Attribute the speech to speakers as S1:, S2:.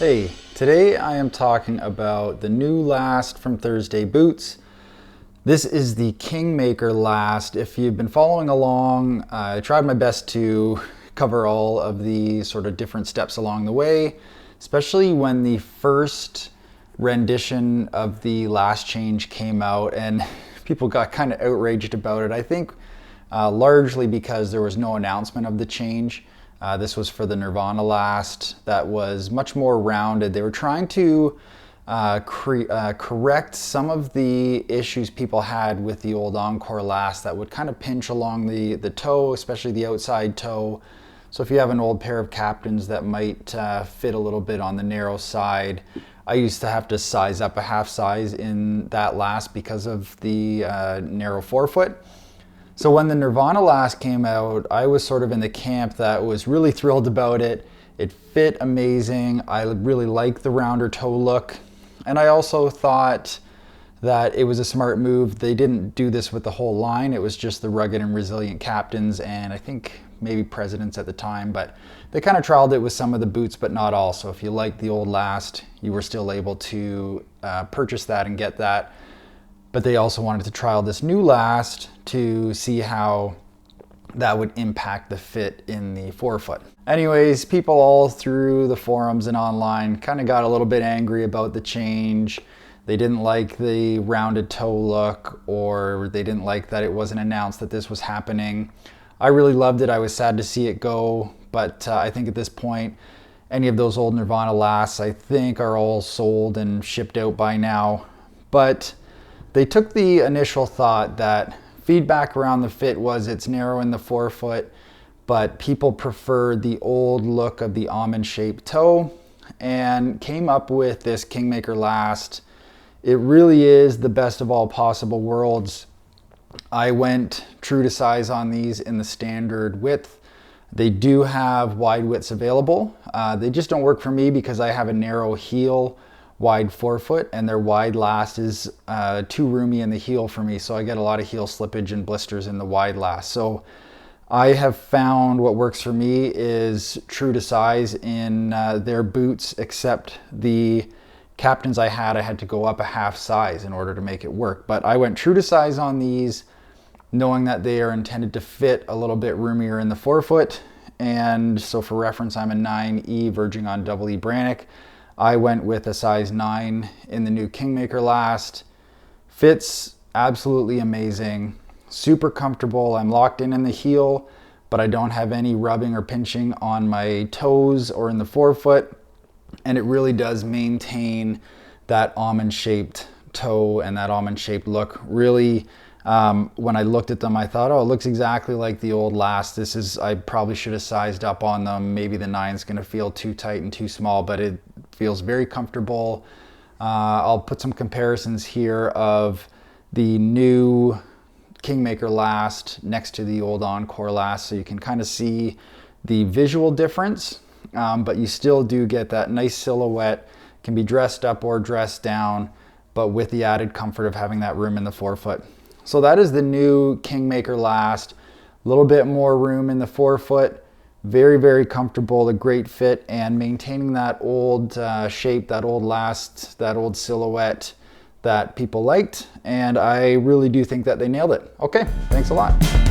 S1: Hey, today I am talking about the new Last from Thursday boots. This is the Kingmaker Last. If you've been following along, I tried my best to cover all of the sort of different steps along the way, especially when the first rendition of the last change came out and people got kind of outraged about it. I think largely because there was no announcement of the change. This was for the Nirvana Last that was much more rounded. They were trying to correct some of the issues people had with the old Encore Last that would kind of pinch along the toe, especially the outside toe. So if you have an old pair of Captains that might fit a little bit on the narrow side, I used to have to size up a half size in that Last because of the narrow forefoot. So when the Nirvana Last came out, I was sort of in the camp that was really thrilled about it. It fit amazing. I really liked the rounder toe look. And I also thought that it was a smart move. They didn't do this with the whole line. It was just the rugged and resilient Captains and I think maybe Presidents at the time, but they kind of trialed it with some of the boots, but not all. So if you liked the old Last, you were still able to purchase that and get that. But they also wanted to trial this new Last to see how that would impact the fit in the forefoot. Anyways, people all through the forums and online kind of got a little bit angry about the change. They didn't like the rounded toe look, or they didn't like that it wasn't announced that this was happening. I really loved it. I was sad to see it go, but I think at this point, any of those old Nirvana Lasts, I think, are all sold and shipped out by now. But they took the initial thought that feedback around the fit was it's narrow in the forefoot, but people preferred the old look of the almond-shaped toe and came up with this Kingmaker Last. It really is the best of all possible worlds. I went true to size on these in the standard width. They do have wide widths available. They just don't work for me because I have a narrow heel, wide forefoot, and their wide Last is too roomy in the heel for me, so I get a lot of heel slippage and blisters in the wide Last. So I have found what works for me is true to size in their boots, except the Captains I had to go up a half size in order to make it work. But I went true to size on these, knowing that they are intended to fit a little bit roomier in the forefoot. And so for reference, I'm a 9E verging on double E Brannock. I went with a size 9 in the new Kingmaker Last. Fits absolutely amazing, super comfortable. I'm locked in the heel, but I don't have any rubbing or pinching on my toes or in the forefoot. And it really does maintain that almond-shaped toe and that almond-shaped look. Really, when I looked at them, I thought, oh, it looks exactly like the old Last. I probably should have sized up on them. Maybe the 9's gonna feel too tight and too small, but it feels very comfortable. I'll put some comparisons here of the new Kingmaker Last next to the old Encore Last, so you can kind of see the visual difference, but you still do get that nice silhouette. Can be dressed up or dressed down, but with the added comfort of having that room in the forefoot. So that is the new Kingmaker Last. A little bit more room in the forefoot. Very, very comfortable, a great fit, and maintaining that old shape, that old Last, that old silhouette that people liked. And I really do think that they nailed it. Okay, thanks a lot.